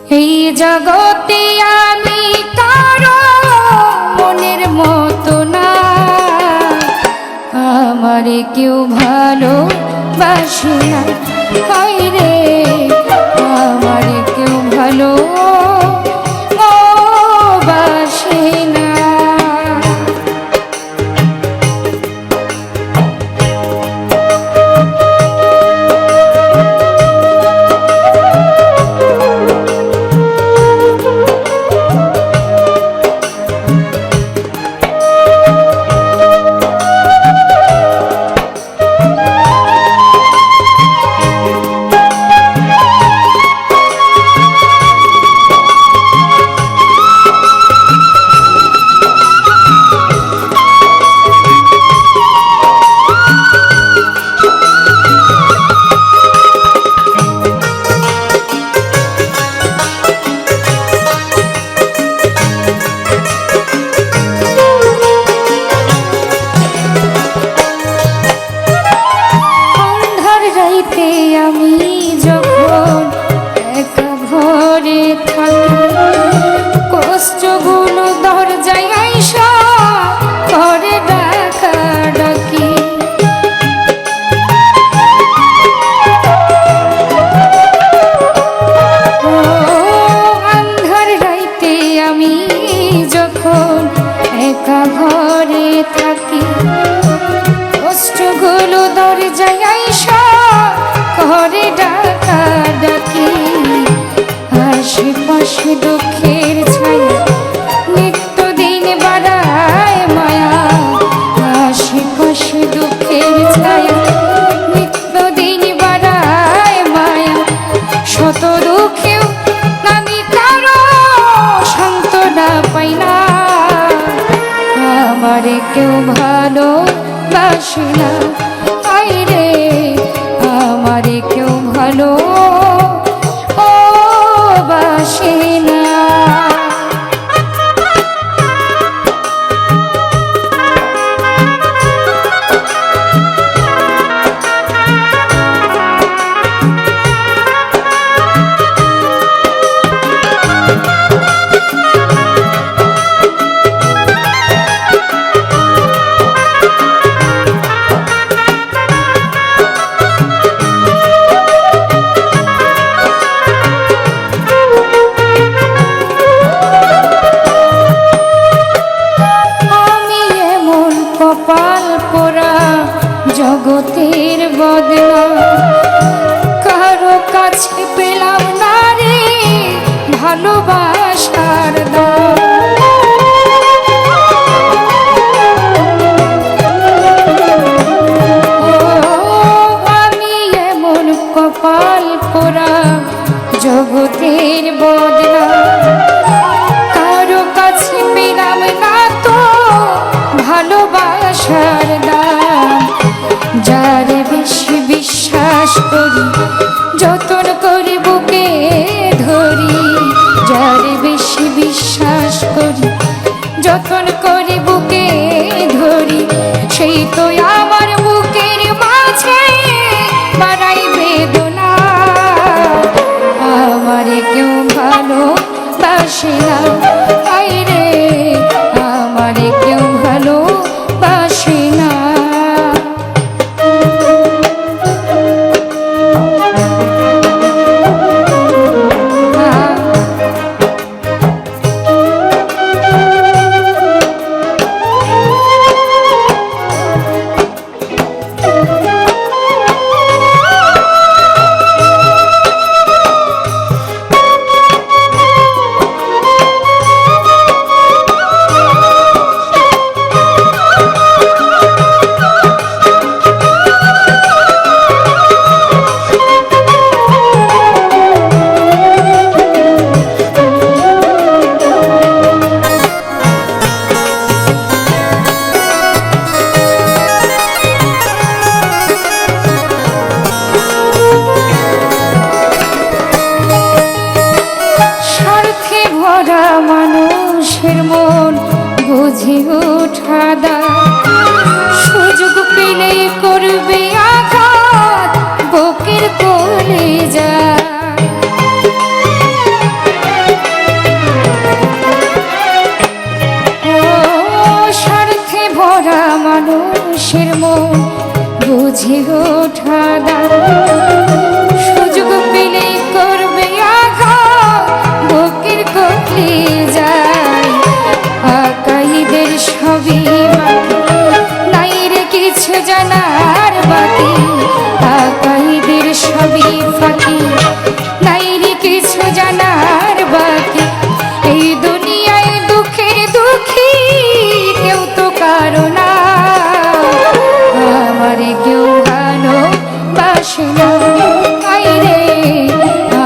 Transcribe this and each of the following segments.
এই জগতে আমি কারো মনের মতো না, আমারে কেউ ভালোবাসে না। হায় রে, আমারে কেউ ভালোবাসে না। আমি যখন একা ঘরে থাকি, কষ্টগুলো দরজায় আইসা করে ডাকাডাকি। আন্ধার রাইতে আমি যখন একা ঘরে থাকি, কষ্টগুলো দরজায় আইসা করে ডাকাডাকি। আশেপাশে দুঃখের ছায়া নিত্যদিন বাড়ায় মায়া, আশেপাশে দুঃখের ছায়া নিত্যদিন বাড়ায় মায়া। শত দুঃখেও আমি কারো সান্ত্বনা পাই না, আমারে কেউ ভালোবাসে না। আয় রে, আমারে কেউ ভালোবাসে না। কপাল পোড়া জগতের বদনা, কারো কাছে পেলাম না রে ভালোবাসার দাম। আমি এমন কপাল পোড়া জগতের বদনা, কারো কাছে পেলাম না তো ভালোবাসার দাম। যারে বেশি বিশ্বাস করি, যতন করে বুকে ধরি, যারে বেশি বিশ্বাস করি, যতন করে বুকে ধরি, সেই তো আমার বুকের মাঝে বাড়াই বেদনা। আমারে কেউ ভালোবাসে না, আয় রে, আমারে কেউ ভালোবাসে না। মানুষের মন বুঝে ওঠা দায়, সুযোগ পেলে করবে আঘাত বুকের কলেজায়। মানুষের মন বুঝে ওঠা দায় সুযোগ পেলে করবে আঘাত বুকের ককলি যায় আকাইদের সবই নাই রে কিছু জানার বাকি আকাইদের সবই ফাঁকি নাই রে কিছু জানার বাকি এই দুনিয়ায় দুঃখের দুঃখী কেউ তো কারো না আমারে কেউ ভালোবাসে না রে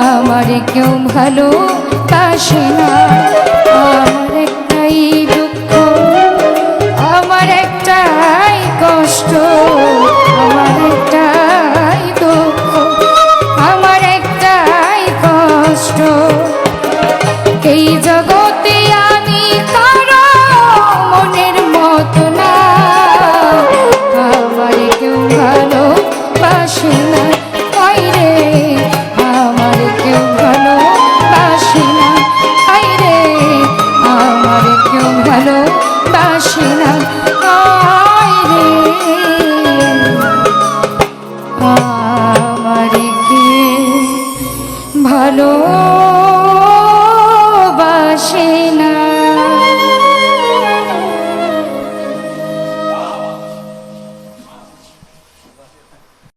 আমারে কেউ ভালোবাসে না আমার একটাই দুঃখ আমার একটাই কষ্ট আমার একটাই দুঃখ আমার একটাই কষ্ট এই জগতে আমি কারো মনের মতো না আমার কেউ ভালোবাসে না রে আমার কেউ ভালোবাসে না রে আমার কেউ ভালোবাসে না